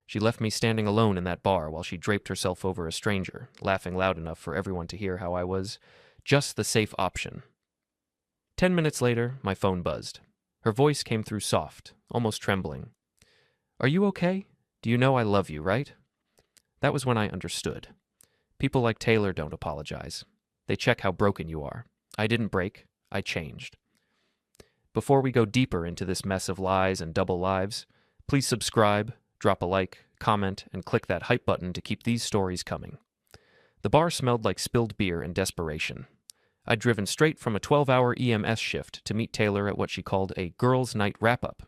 She left me standing alone in that bar while she draped herself over a stranger, laughing loud enough for everyone to hear how I was just the safe option. 10 minutes later, my phone buzzed. Her voice came through soft, almost trembling. "Are you okay? Do you know I love you, right?" That was when I understood. People like Taylor don't apologize. They check how broken you are. I didn't break. I changed. Before we go deeper into this mess of lies and double lives, please subscribe, drop a like, comment, and click that hype button to keep these stories coming. The bar smelled like spilled beer and desperation. I'd driven straight from a 12-hour EMS shift to meet Taylor at what she called a girls' night wrap-up.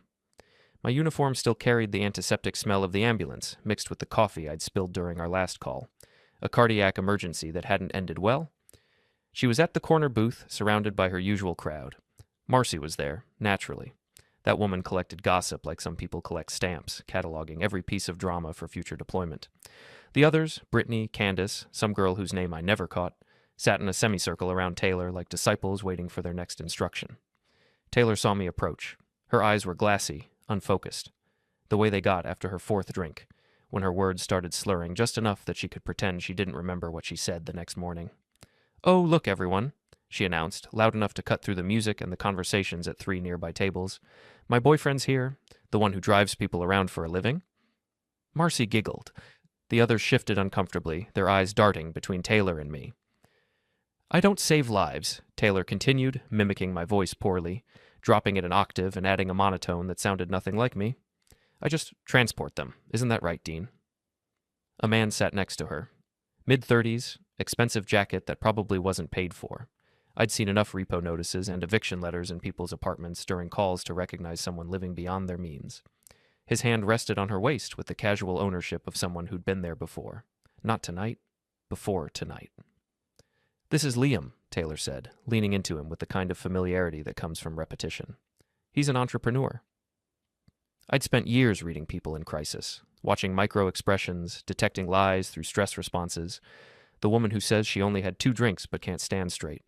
My uniform still carried the antiseptic smell of the ambulance, mixed with the coffee I'd spilled during our last call. A cardiac emergency that hadn't ended well. She was at the corner booth, surrounded by her usual crowd. Marcy was there, naturally. That woman collected gossip like some people collect stamps, cataloging every piece of drama for future deployment. The others, Brittany, Candace, some girl whose name I never caught, sat in a semicircle around Taylor like disciples waiting for their next instruction. Taylor saw me approach. Her eyes were glassy, unfocused. The way they got after her fourth drink, when her words started slurring just enough that she could pretend she didn't remember what she said the next morning. "Oh, look, everyone," she announced, loud enough to cut through the music and the conversations at 3 nearby tables. "My boyfriend's here, the one who drives people around for a living." Marcy giggled. The others shifted uncomfortably, their eyes darting between Taylor and me. "I don't save lives," Taylor continued, mimicking my voice poorly, dropping it an octave and adding a monotone that sounded nothing like me. "I just transport them. Isn't that right, Dean?" A man sat next to her. Mid-30s, expensive jacket that probably wasn't paid for. I'd seen enough repo notices and eviction letters in people's apartments during calls to recognize someone living beyond their means. His hand rested on her waist with the casual ownership of someone who'd been there before. Not tonight, before tonight. "This is Liam," Taylor said, leaning into him with the kind of familiarity that comes from repetition. "He's an entrepreneur." I'd spent years reading people in crisis, watching micro-expressions, detecting lies through stress responses. The woman who says she only had 2 drinks but can't stand straight.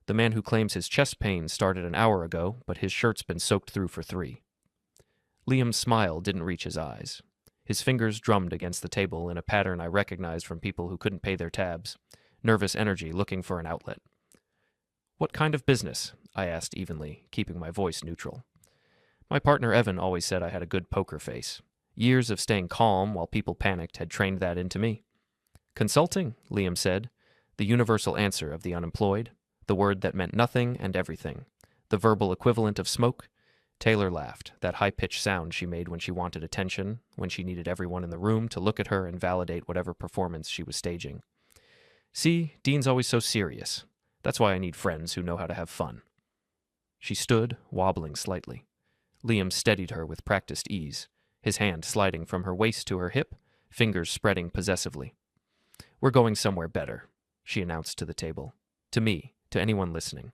The man who claims his chest pain started an hour ago, but his shirt's been soaked through for 3. Liam's smile didn't reach his eyes. His fingers drummed against the table in a pattern I recognized from people who couldn't pay their tabs. Nervous energy looking for an outlet. "What kind of business?" I asked evenly, keeping my voice neutral. My partner Evan always said I had a good poker face. Years of staying calm while people panicked had trained that into me. "Consulting," Liam said, the universal answer of the unemployed, the word that meant nothing and everything, the verbal equivalent of smoke. Taylor laughed, that high-pitched sound she made when she wanted attention, when she needed everyone in the room to look at her and validate whatever performance she was staging. "See, Dean's always so serious. That's why I need friends who know how to have fun." She stood, wobbling slightly. Liam steadied her with practiced ease, his hand sliding from her waist to her hip, fingers spreading possessively. "We're going somewhere better," she announced to the table. To me, to anyone listening.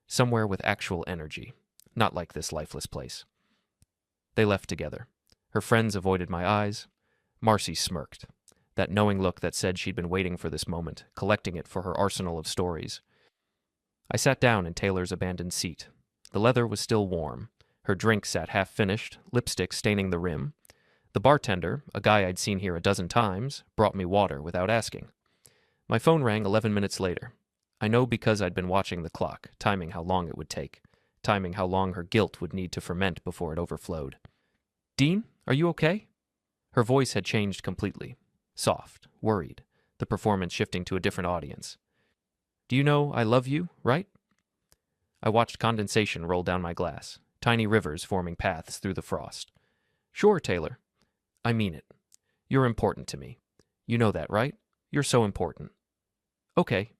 Somewhere with actual energy, not like this lifeless place. They left together. Her friends avoided my eyes. Marcy smirked, that knowing look that said she'd been waiting for this moment, collecting it for her arsenal of stories. I sat down in Taylor's abandoned seat. The leather was still warm. Her drink sat half-finished, lipstick staining the rim. The bartender, a guy I'd seen here a dozen times, brought me water without asking. My phone rang 11 minutes later. I know because I'd been watching the clock, timing how long it would take, timing how long her guilt would need to ferment before it overflowed. "Dean, are you okay?" Her voice had changed completely. Soft, worried, the performance shifting to a different audience. "Do you know I love you, right?" I watched condensation roll down my glass, tiny rivers forming paths through the frost. "Sure, Taylor. I mean it. You're important to me. You know that, right? You're so important." "Okay.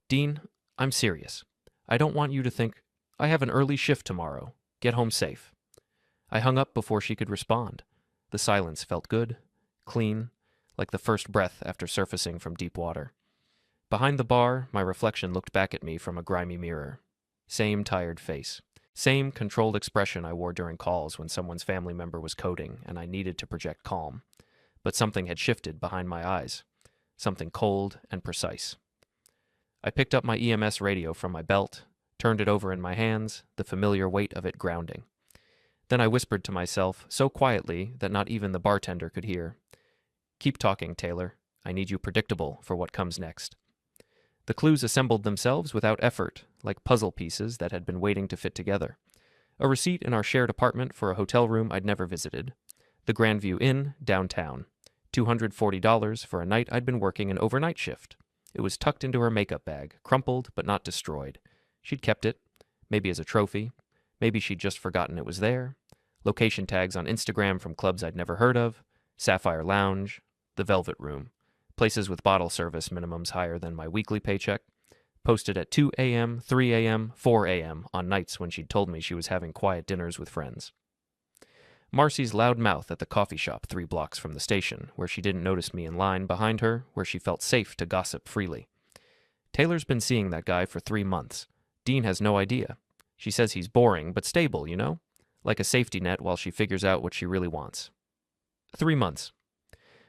Dean, I'm serious. I don't want you to think, I have an early shift tomorrow. Get home safe." I hung up before she could respond. The silence felt good, clean, like the first breath after surfacing from deep water. Behind the bar, my reflection looked back at me from a grimy mirror. Same tired face. Same controlled expression I wore during calls when someone's family member was coding and I needed to project calm. But something had shifted behind my eyes. Something cold and precise. I picked up my EMS radio from my belt, turned it over in my hands, the familiar weight of it grounding. Then I whispered to myself, so quietly that not even the bartender could hear, "Keep talking, Taylor. I need you predictable for what comes next." The clues assembled themselves without effort, like puzzle pieces that had been waiting to fit together. A receipt in our shared apartment for a hotel room I'd never visited. The Grandview Inn, downtown. $240 for a night I'd been working an overnight shift. It was tucked into her makeup bag, crumpled but not destroyed. She'd kept it, maybe as a trophy. Maybe she'd just forgotten it was there. Location tags on Instagram from clubs I'd never heard of. Sapphire Lounge, the Velvet Room. Places with bottle service minimums higher than my weekly paycheck. Posted at 2 a.m., 3 a.m., 4 a.m. on nights when she'd told me she was having quiet dinners with friends. Marcy's loud mouth at the coffee shop 3 blocks from the station, where she didn't notice me in line behind her, where she felt safe to gossip freely. Taylor's been seeing that guy for 3 months. Dean has no idea. She says he's boring, but stable, you know? Like a safety net while she figures out what she really wants. 3 months.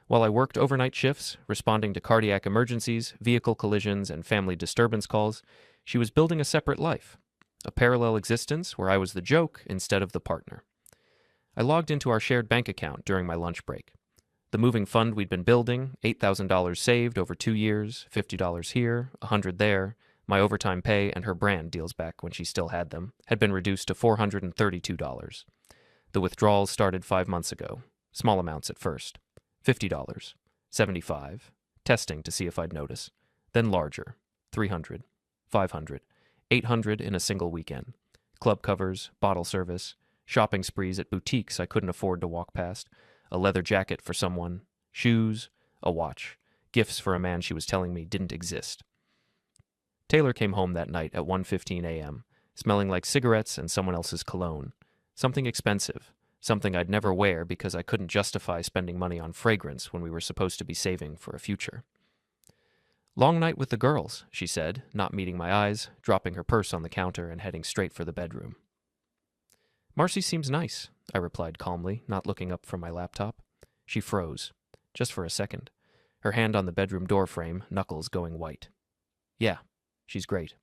While I worked overnight shifts, responding to cardiac emergencies, vehicle collisions, and family disturbance calls, she was building a separate life. A parallel existence where I was the joke instead of the partner. I logged into our shared bank account during my lunch break. The moving fund we'd been building, $8,000 saved over 2 years, $50 here, $100 there, my overtime pay and her brand deals back when she still had them, had been reduced to $432. The withdrawals started 5 months ago, small amounts at first. $50, $75, testing to see if I'd notice, then larger, $300, $500, $800 in a single weekend. Club covers, bottle service, shopping sprees at boutiques I couldn't afford to walk past, a leather jacket for someone, shoes, a watch, gifts for a man she was telling me didn't exist. Taylor came home that night at 1:15 a.m., smelling like cigarettes and someone else's cologne. Something expensive. Something I'd never wear because I couldn't justify spending money on fragrance when we were supposed to be saving for a future. "Long night with the girls," she said, not meeting my eyes, dropping her purse on the counter and heading straight for the bedroom. "Marcy seems nice," I replied calmly, not looking up from my laptop. She froze, just for a second, her hand on the bedroom door frame, knuckles going white. "Yeah, she's great."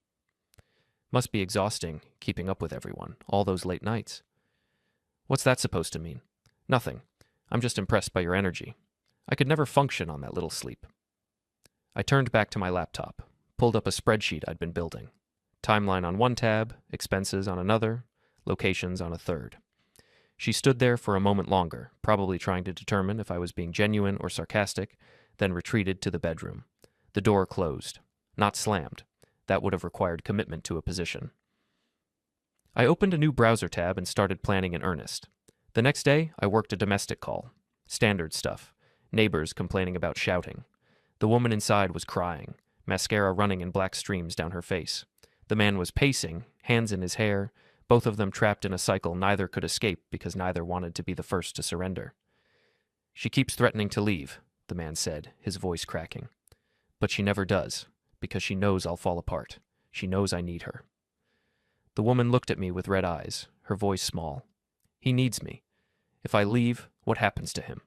"Must be exhausting, keeping up with everyone, all those late nights." "What's that supposed to mean?" "Nothing. I'm just impressed by your energy. I could never function on that little sleep." I turned back to my laptop, pulled up a spreadsheet I'd been building. Timeline on one tab, expenses on another, locations on a third. She stood there for a moment longer, probably trying to determine if I was being genuine or sarcastic, then retreated to the bedroom. The door closed. Not slammed. That would have required commitment to a position. I opened a new browser tab and started planning in earnest. The next day, I worked a domestic call. Standard stuff. Neighbors complaining about shouting. The woman inside was crying, mascara running in black streams down her face. The man was pacing, hands in his hair, both of them trapped in a cycle neither could escape because neither wanted to be the first to surrender. "She keeps threatening to leave," the man said, his voice cracking. "But she never does, because she knows I'll fall apart. She knows I need her." The woman looked at me with red eyes, her voice small. "He needs me. If I leave, what happens to him?"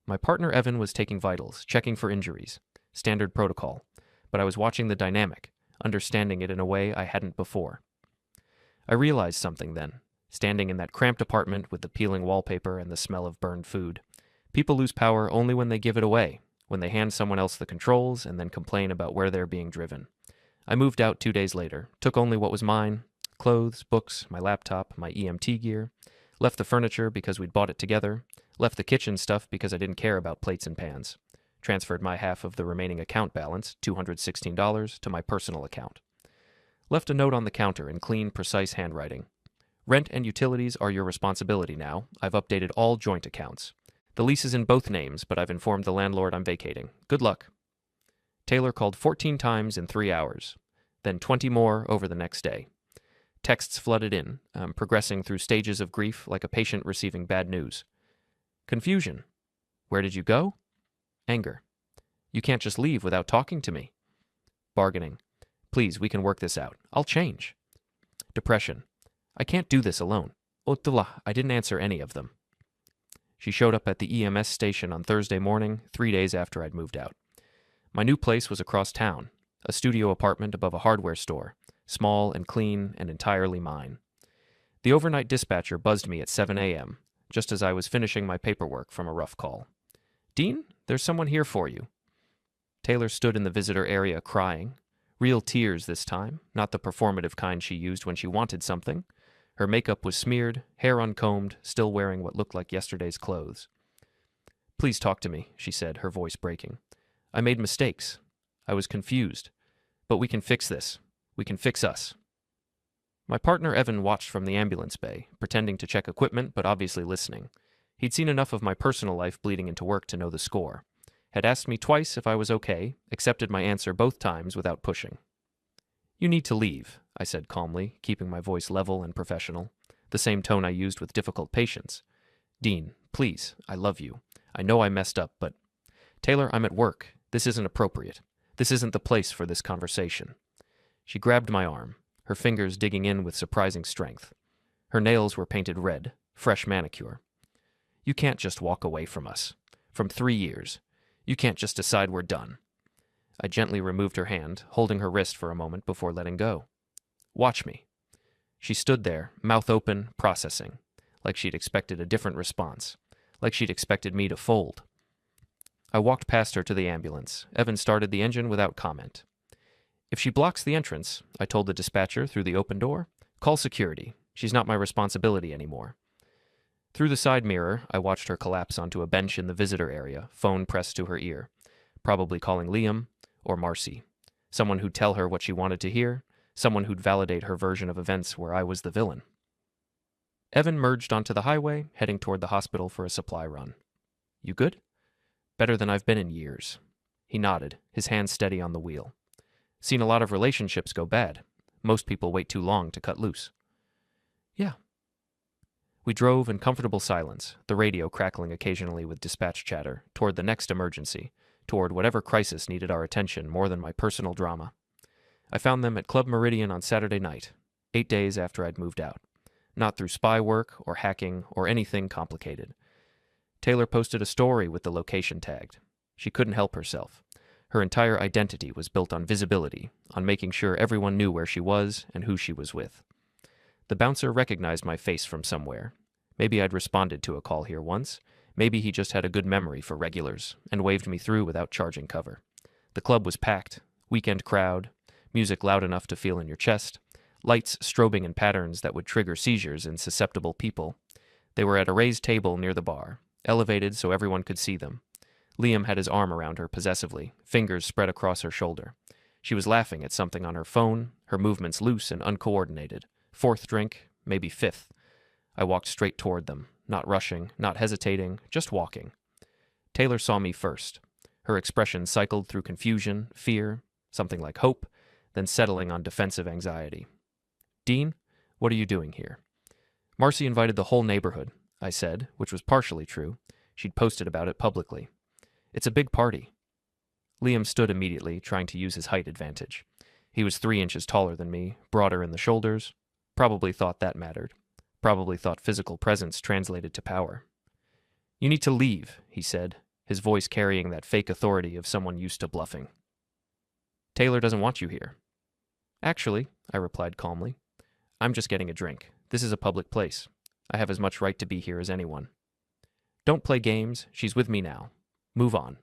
My partner Evan was taking vitals, checking for injuries. Standard protocol. But I was watching the dynamic, understanding it in a way I hadn't before. I realized something then, standing in that cramped apartment with the peeling wallpaper and the smell of burned food. People lose power only when they give it away, when they hand someone else the controls and then complain about where they're being driven. I moved out 2 days later, took only what was mine, clothes, books, my laptop, my EMT gear, left the furniture because we'd bought it together, left the kitchen stuff because I didn't care about plates and pans, transferred my half of the remaining account balance, $216, to my personal account. Left a note on the counter in clean, precise handwriting. "Rent and utilities are your responsibility now. I've updated all joint accounts. The lease is in both names, but I've informed the landlord I'm vacating. Good luck." Taylor called 14 times in 3 hours, then 20 more over the next day. Texts flooded in, progressing through stages of grief like a patient receiving bad news. Confusion. "Where did you go?" Anger. "You can't just leave without talking to me." Bargaining. "Please, we can work this out. I'll change." Depression. "I can't do this alone." Otula, I didn't answer any of them. She showed up at the EMS station on Thursday morning, 3 days after I'd moved out. My new place was across town, a studio apartment above a hardware store, small and clean and entirely mine. The overnight dispatcher buzzed me at 7 a.m., just as I was finishing my paperwork from a rough call. "Dean, there's someone here for you." Taylor stood in the visitor area crying. Real tears this time, not the performative kind she used when she wanted something. Her makeup was smeared, hair uncombed, still wearing what looked like yesterday's clothes. "Please talk to me," she said, her voice breaking. "I made mistakes. I was confused. But we can fix this. We can fix us." My partner Evan watched from the ambulance bay, pretending to check equipment but obviously listening. He'd seen enough of my personal life bleeding into work to know the score. Had asked me twice if I was okay, accepted my answer both times without pushing. "You need to leave," I said calmly, keeping my voice level and professional, the same tone I used with difficult patients. "Dean, please, I love you. I know I messed up, but... Taylor, I'm at work. This isn't appropriate. This isn't the place for this conversation." She grabbed my arm, her fingers digging in with surprising strength. Her nails were painted red, fresh manicure. "You can't just walk away from us. From 3 years. You can't just decide we're done." I gently removed her hand, holding her wrist for a moment before letting go. "Watch me." She stood there, mouth open, processing, like she'd expected a different response, like she'd expected me to fold. I walked past her to the ambulance. Evan started the engine without comment. "If she blocks the entrance," I told the dispatcher through the open door, "call security. She's not my responsibility anymore." Through the side mirror, I watched her collapse onto a bench in the visitor area, phone pressed to her ear, probably calling Liam or Marcy, someone who'd tell her what she wanted to hear, someone who'd validate her version of events where I was the villain. Evan merged onto the highway, heading toward the hospital for a supply run. "You good?" "Better than I've been in years." He nodded, his hand steady on the wheel. "Seen a lot of relationships go bad. Most people wait too long to cut loose." "Yeah." We drove in comfortable silence, the radio crackling occasionally with dispatch chatter, toward the next emergency, toward whatever crisis needed our attention more than my personal drama. I found them at Club Meridian on Saturday night, 8 days after I'd moved out. Not through spy work or hacking or anything complicated. Taylor posted a story with the location tagged. She couldn't help herself. Her entire identity was built on visibility, on making sure everyone knew where she was and who she was with. The bouncer recognized my face from somewhere. Maybe I'd responded to a call here once. Maybe he just had a good memory for regulars and waved me through without charging cover. The club was packed, weekend crowd, music loud enough to feel in your chest, lights strobing in patterns that would trigger seizures in susceptible people. They were at a raised table near the bar, elevated so everyone could see them. Liam had his arm around her possessively, fingers spread across her shoulder. She was laughing at something on her phone, her movements loose and uncoordinated. 4th drink, maybe 5th. I walked straight toward them, not rushing, not hesitating, just walking. Taylor saw me first. Her expression cycled through confusion, fear, something like hope, then settling on defensive anxiety. "Dean, what are you doing here?" "Marcy invited the whole neighborhood," I said, which was partially true. She'd posted about it publicly. "It's a big party." Liam stood immediately, trying to use his height advantage. He was 3 inches taller than me, broader in the shoulders. Probably thought that mattered. Probably thought physical presence translated to power. "You need to leave," he said, his voice carrying that fake authority of someone used to bluffing. "Taylor doesn't want you here." "Actually," I replied calmly, "I'm just getting a drink. This is a public place. I have as much right to be here as anyone." "Don't play games. She's with me now. Move on."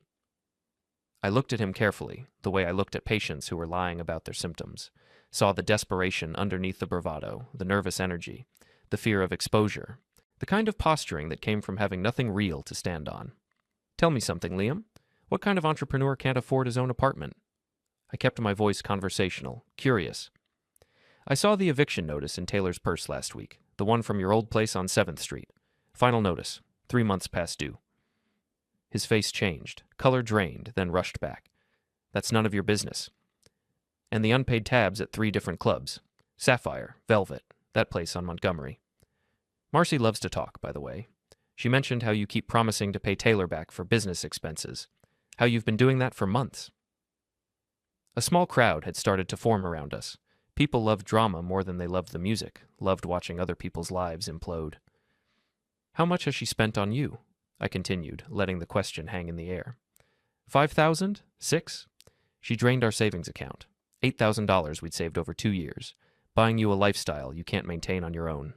I looked at him carefully, the way I looked at patients who were lying about their symptoms, saw the desperation underneath the bravado, the nervous energy, the fear of exposure, the kind of posturing that came from having nothing real to stand on. "Tell me something, Liam. What kind of entrepreneur can't afford his own apartment?" I kept my voice conversational, curious. "I saw the eviction notice in Taylor's purse last week, the one from your old place on 7th Street. Final notice, 3 months past due." His face changed, color drained, then rushed back. "That's none of your business." "And the unpaid tabs at 3 different clubs. Sapphire, Velvet, that place on Montgomery. Marcy loves to talk, by the way. She mentioned how you keep promising to pay Taylor back for business expenses, how you've been doing that for months." A small crowd had started to form around us. People loved drama more than they loved the music, loved watching other people's lives implode. "How much has she spent on you?" I continued, letting the question hang in the air. 5,000? 6? She drained our savings account. $8,000 we'd saved over 2 years, buying you a lifestyle you can't maintain on your own.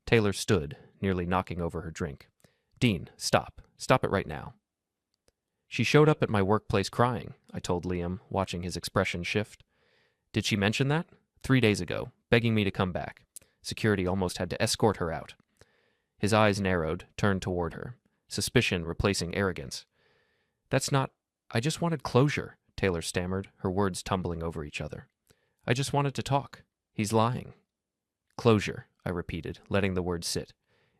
Taylor stood, nearly knocking over her drink. Dean, stop. Stop it right now. She showed up at my workplace crying, I told Liam, watching his expression shift. Did she mention that? 3 days ago, begging me to come back. Security almost had to escort her out. His eyes narrowed, turned toward her, suspicion replacing arrogance. That's not... I just wanted closure, Taylor stammered, her words tumbling over each other. I just wanted to talk. He's lying. Closure, I repeated, letting the word sit.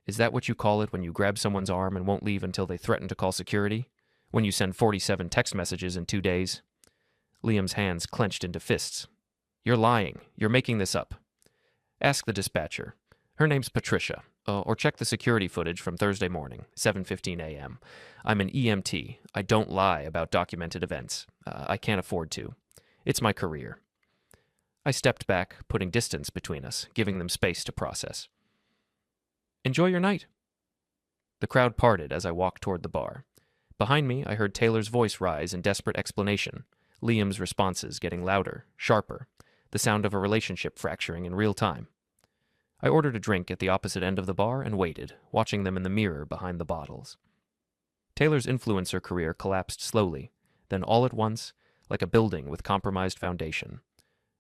Is that what you call it when you grab someone's arm and won't leave until they threaten to call security? When you send 47 text messages in 2 days? Liam's hands clenched into fists. You're lying. You're making this up. Ask the dispatcher. Her name's Patricia. Or check the security footage from Thursday morning, 7:15 a.m. I'm an EMT. I don't lie about documented events. I can't afford to. It's my career. I stepped back, putting distance between us, giving them space to process. Enjoy your night. The crowd parted as I walked toward the bar. Behind me, I heard Taylor's voice rise in desperate explanation, Liam's responses getting louder, sharper, the sound of a relationship fracturing in real time. I ordered a drink at the opposite end of the bar and waited, watching them in the mirror behind the bottles. Taylor's influencer career collapsed slowly, then all at once, like a building with compromised foundation.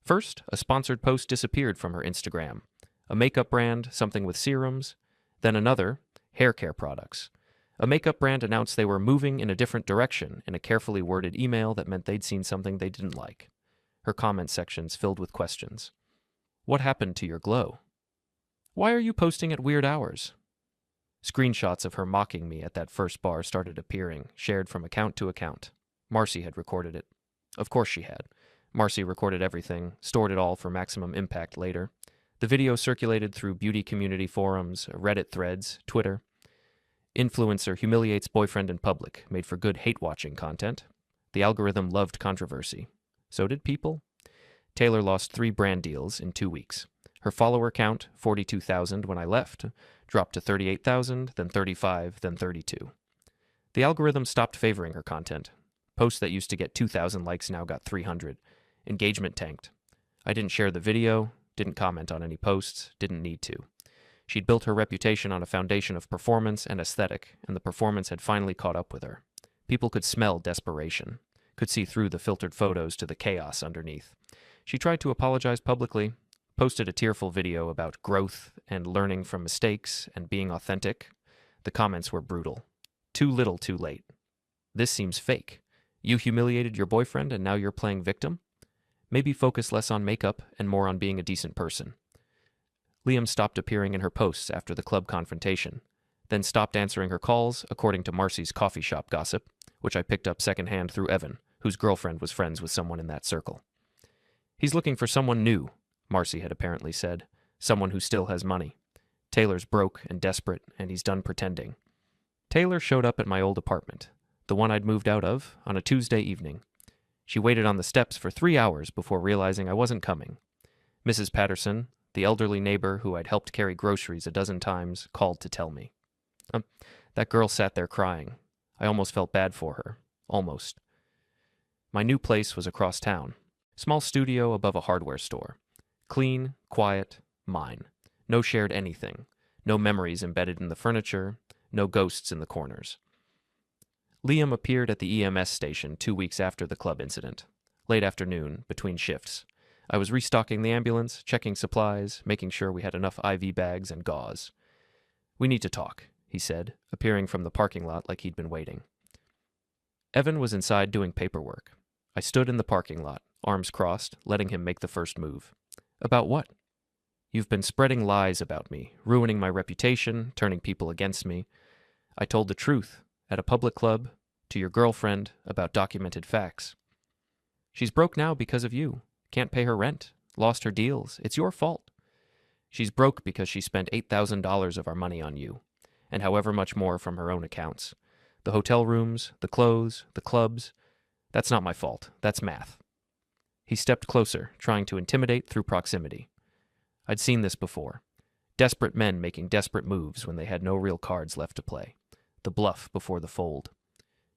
First, a sponsored post disappeared from her Instagram. A makeup brand, something with serums. Then another, hair care products. A makeup brand announced they were moving in a different direction in a carefully worded email that meant they'd seen something they didn't like. Her comment sections filled with questions. What happened to your glow? Why are you posting at weird hours? Screenshots of her mocking me at that first bar started appearing, shared from account to account. Marcy had recorded it. Of course she had. Marcy recorded everything, stored it all for maximum impact later. The video circulated through beauty community forums, Reddit threads, Twitter. Influencer humiliates boyfriend in public, made for good hate-watching content. The algorithm loved controversy. So did people. Taylor lost 3 brand deals in 2 weeks. Her follower count, 42,000 when I left, dropped to 38,000, then 35, then 32. The algorithm stopped favoring her content. Posts that used to get 2,000 likes now got 300. Engagement tanked. I didn't share the video, didn't comment on any posts, didn't need to. She'd built her reputation on a foundation of performance and aesthetic, and the performance had finally caught up with her. People could smell desperation, could see through the filtered photos to the chaos underneath. She tried to apologize publicly, posted a tearful video about growth and learning from mistakes and being authentic. The comments were brutal. Too little, too late. This seems fake. You humiliated your boyfriend and now you're playing victim? Maybe focus less on makeup and more on being a decent person. Liam stopped appearing in her posts after the club confrontation, then stopped answering her calls, according to Marcy's coffee shop gossip, which I picked up secondhand through Evan, whose girlfriend was friends with someone in that circle. He's looking for someone new, Marcy had apparently said, someone who still has money. Taylor's broke and desperate, and he's done pretending. Taylor showed up at my old apartment, the one I'd moved out of, on a Tuesday evening. She waited on the steps for 3 hours before realizing I wasn't coming. Mrs. Patterson, the elderly neighbor who I'd helped carry groceries a dozen times, called to tell me. That girl sat there crying. I almost felt bad for her. Almost. My new place was across town. Small studio above a hardware store. Clean, quiet, mine. No shared anything. No memories embedded in the furniture. No ghosts in the corners. Liam appeared at the EMS station 2 weeks after the club incident. Late afternoon, between shifts. I was restocking the ambulance, checking supplies, making sure we had enough IV bags and gauze. We need to talk, he said, appearing from the parking lot like he'd been waiting. Evan was inside doing paperwork. I stood in the parking lot, arms crossed, letting him make the first move. About what? You've been spreading lies about me, ruining my reputation, turning people against me. I told the truth, at a public club, to your girlfriend, about documented facts. She's broke now because of you. Can't pay her rent. Lost her deals. It's your fault. She's broke because she spent $8,000 of our money on you, and however much more from her own accounts. The hotel rooms, the clothes, the clubs. That's not my fault. That's math. He stepped closer, trying to intimidate through proximity. I'd seen this before. Desperate men making desperate moves when they had no real cards left to play. The bluff before the fold.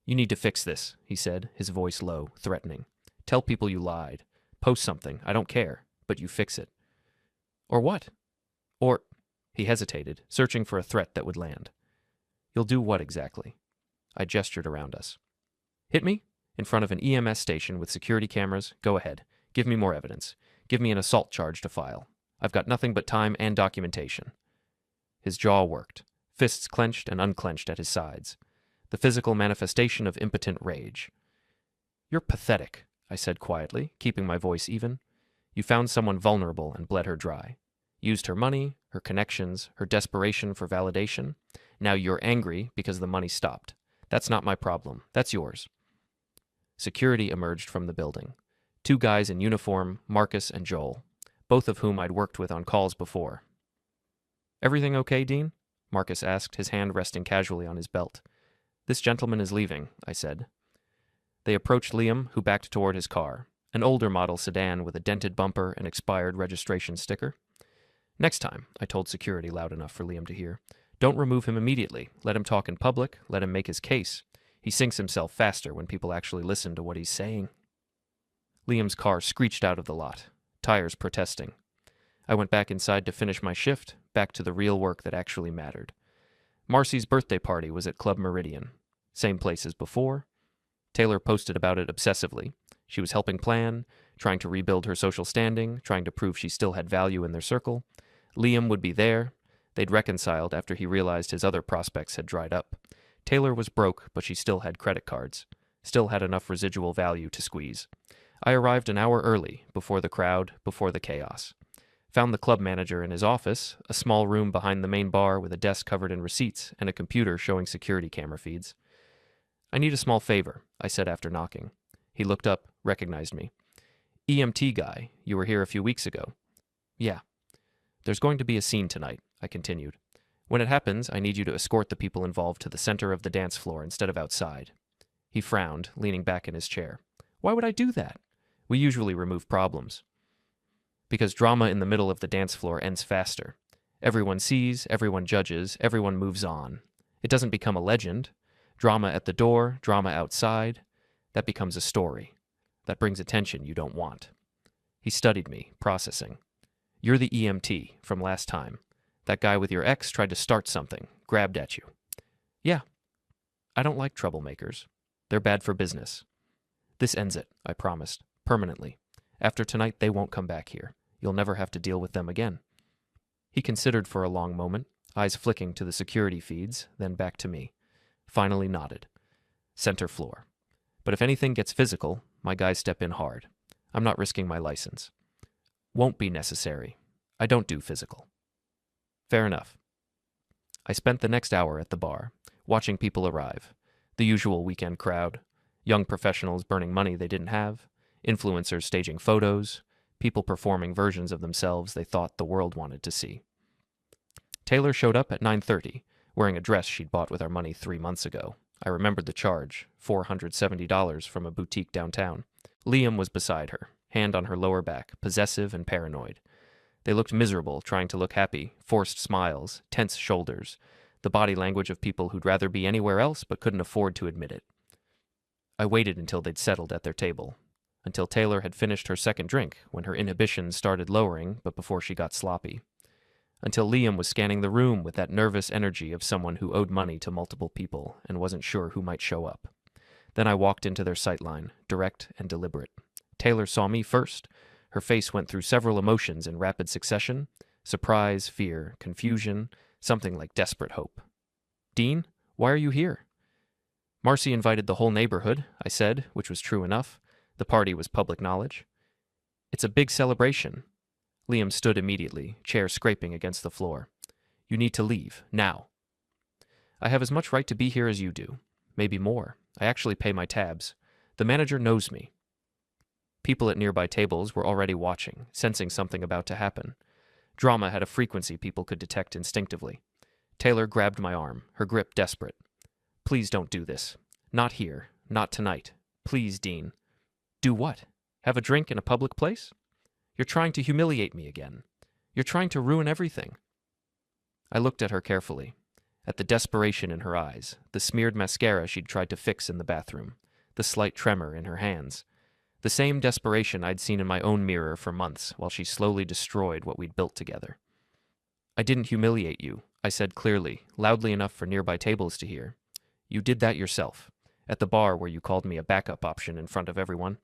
You need to fix this, he said, his voice low, threatening. Tell people you lied. Post something. I don't care. But you fix it. Or what? Or... He hesitated, searching for a threat that would land. You'll do what exactly? I gestured around us. Hit me? In front of an EMS station with security cameras? Go ahead. Give me more evidence. Give me an assault charge to file. I've got nothing but time and documentation. His jaw worked, fists clenched and unclenched at his sides. The physical manifestation of impotent rage. You're pathetic, I said quietly, keeping my voice even. You found someone vulnerable and bled her dry. Used her money, her connections, her desperation for validation. Now you're angry because the money stopped. That's not my problem. That's yours. Security emerged from the building. 2 guys in uniform, Marcus and Joel, both of whom I'd worked with on calls before. Everything okay, Dean? Marcus asked, his hand resting casually on his belt. This gentleman is leaving, I said. They approached Liam, who backed toward his car, an older model sedan with a dented bumper and expired registration sticker. Next time, I told security loud enough for Liam to hear, don't remove him immediately. Let him talk in public. Let him make his case. He sinks himself faster when people actually listen to what he's saying. Liam's car screeched out of the lot, tires protesting. I went back inside to finish my shift, back to the real work that actually mattered. Marcy's birthday party was at Club Meridian. Same place as before. Taylor posted about it obsessively. She was helping plan, trying to rebuild her social standing, trying to prove she still had value in their circle. Liam would be there. They'd reconciled after he realized his other prospects had dried up. Taylor was broke, but she still had credit cards. Still had enough residual value to squeeze. I arrived an hour early, before the crowd, before the chaos. Found the club manager in his office, a small room behind the main bar with a desk covered in receipts and a computer showing security camera feeds. I need a small favor, I said after knocking. He looked up, recognized me. EMT guy, you were here a few weeks ago. Yeah. There's going to be a scene tonight, I continued. When it happens, I need you to escort the people involved to the center of the dance floor instead of outside. He frowned, leaning back in his chair. Why would I do that? We usually remove problems. Because drama in the middle of the dance floor ends faster. Everyone sees, everyone judges, everyone moves on. It doesn't become a legend. Drama at the door, drama outside. That becomes a story. That brings attention you don't want. He studied me, processing. You're the EMT from last time. That guy with your ex tried to start something, grabbed at you. Yeah. I don't like troublemakers. They're bad for business. This ends it, I promised, permanently. After tonight, they won't come back here. You'll never have to deal with them again. He considered for a long moment, eyes flicking to the security feeds, then back to me. Finally nodded. Center floor. But if anything gets physical, my guys step in hard. I'm not risking my license. Won't be necessary. I don't do physical. Fair enough. I spent the next hour at the bar, watching people arrive. The usual weekend crowd. Young professionals burning money they didn't have. Influencers staging photos. People performing versions of themselves they thought the world wanted to see. Taylor showed up at 9:30, wearing a dress she'd bought with our money 3 months ago. I remembered the charge, $470 from a boutique downtown. Liam was beside her, hand on her lower back, possessive and paranoid. They looked miserable, trying to look happy, forced smiles, tense shoulders, the body language of people who'd rather be anywhere else but couldn't afford to admit it. I waited until they'd settled at their table, until Taylor had finished her second drink, when her inhibitions started lowering, but before she got sloppy. Until Liam was scanning the room with that nervous energy of someone who owed money to multiple people and wasn't sure who might show up. Then I walked into their sightline, direct and deliberate. Taylor saw me first. Her face went through several emotions in rapid succession: surprise, fear, confusion, something like desperate hope. Dean, why are you here? Marcy invited the whole neighborhood, I said, which was true enough. The party was public knowledge. It's a big celebration. Liam stood immediately, chair scraping against the floor. You need to leave, now. I have as much right to be here as you do. Maybe more. I actually pay my tabs. The manager knows me. People at nearby tables were already watching, sensing something about to happen. Drama had a frequency people could detect instinctively. Taylor grabbed my arm, her grip desperate. Please don't do this. Not here. Not tonight. Please, Dean. Do what? Have a drink in a public place? You're trying to humiliate me again. You're trying to ruin everything. I looked at her carefully, at the desperation in her eyes, the smeared mascara she'd tried to fix in the bathroom, the slight tremor in her hands. The same desperation I'd seen in my own mirror for months while she slowly destroyed what we'd built together. I didn't humiliate you, I said clearly, loudly enough for nearby tables to hear. You did that yourself. At the bar where you called me a backup option in front of everyone.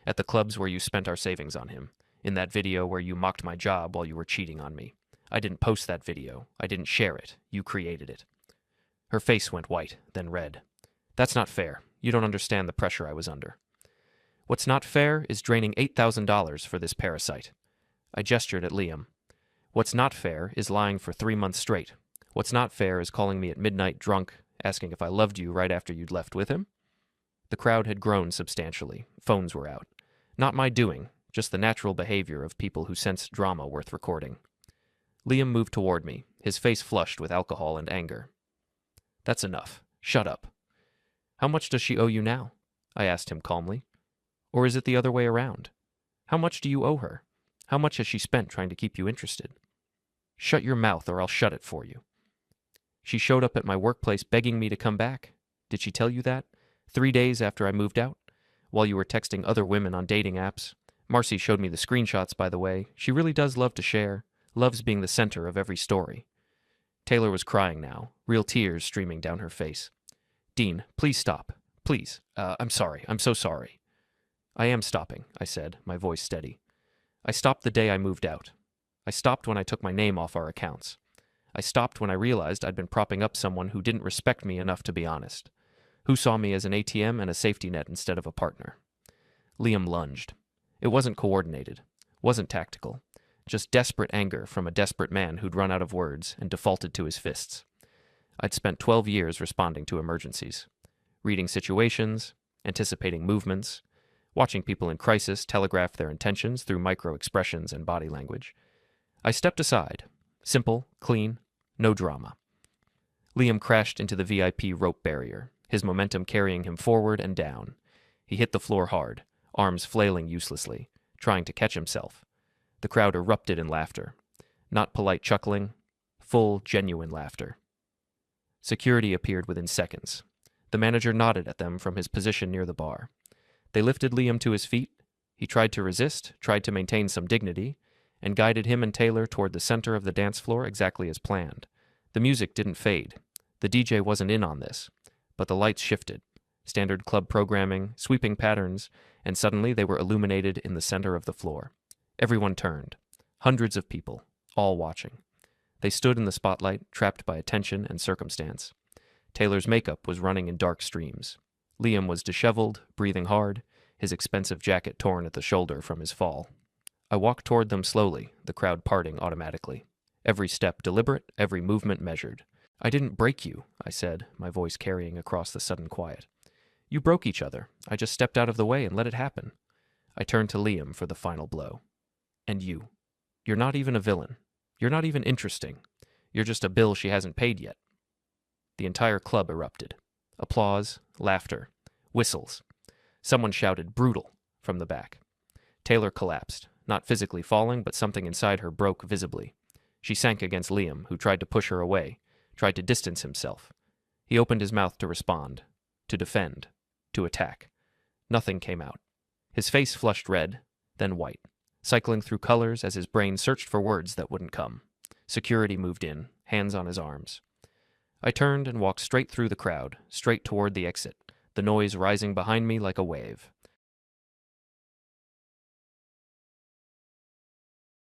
At the clubs where you spent our savings on him. In that video where you mocked my job while you were cheating on me. I didn't post that video. I didn't share it. You created it. Her face went white, then red. That's not fair. You don't understand the pressure I was under. What's not fair is draining $8,000 for this parasite. I gestured at Liam. What's not fair is lying for 3 months straight. What's not fair is calling me at midnight drunk, asking if I loved you right after you'd left with him. The crowd had grown substantially. Phones were out. Not my doing, just the natural behavior of people who sense drama worth recording. Liam moved toward me, his face flushed with alcohol and anger. That's enough. Shut up. How much does she owe you now? I asked him calmly. Or is it the other way around? How much do you owe her? How much has she spent trying to keep you interested? Shut your mouth or I'll shut it for you. She showed up at my workplace begging me to come back. Did she tell you that? 3 days after I moved out? While you were texting other women on dating apps? Marcy showed me the screenshots, by the way. She really does love to share. Loves being the center of every story. Taylor was crying now, real tears streaming down her face. Dean, please stop. Please. I'm sorry. I'm so sorry. I am stopping, I said, my voice steady. I stopped the day I moved out. I stopped when I took my name off our accounts. I stopped when I realized I'd been propping up someone who didn't respect me enough to be honest. Who saw me as an ATM and a safety net instead of a partner. Liam lunged. It wasn't coordinated. Wasn't tactical. Just desperate anger from a desperate man who'd run out of words and defaulted to his fists. I'd spent 12 years responding to emergencies. Reading situations, anticipating movements, watching people in crisis telegraph their intentions through micro-expressions and body language. I stepped aside. Simple, clean, no drama. Liam crashed into the VIP rope barrier, his momentum carrying him forward and down. He hit the floor hard, arms flailing uselessly, trying to catch himself. The crowd erupted in laughter. Not polite chuckling, full, genuine laughter. Security appeared within seconds. The manager nodded at them from his position near the bar. They lifted Liam to his feet. He tried to resist, tried to maintain some dignity, and guided him and Taylor toward the center of the dance floor exactly as planned. The music didn't fade. The DJ wasn't in on this, but the lights shifted. Standard club programming, sweeping patterns, and suddenly they were illuminated in the center of the floor. Everyone turned. Hundreds of people, all watching. They stood in the spotlight, trapped by attention and circumstance. Taylor's makeup was running in dark streams. Liam was disheveled, breathing hard, his expensive jacket torn at the shoulder from his fall. I walked toward them slowly, the crowd parting automatically. Every step deliberate, every movement measured. I didn't break you, I said, my voice carrying across the sudden quiet. You broke each other. I just stepped out of the way and let it happen. I turned to Liam for the final blow. And you. You're not even a villain. You're not even interesting. You're just a bill she hasn't paid yet. The entire club erupted. Applause, laughter, whistles. Someone shouted, "Brutal," from the back. Taylor collapsed, not physically falling, but something inside her broke visibly. She sank against Liam, who tried to push her away, tried to distance himself. He opened his mouth to respond, to defend, to attack. Nothing came out. His face flushed red, then white, cycling through colors as his brain searched for words that wouldn't come. Security moved in, hands on his arms. I turned and walked straight through the crowd, straight toward the exit, the noise rising behind me like a wave.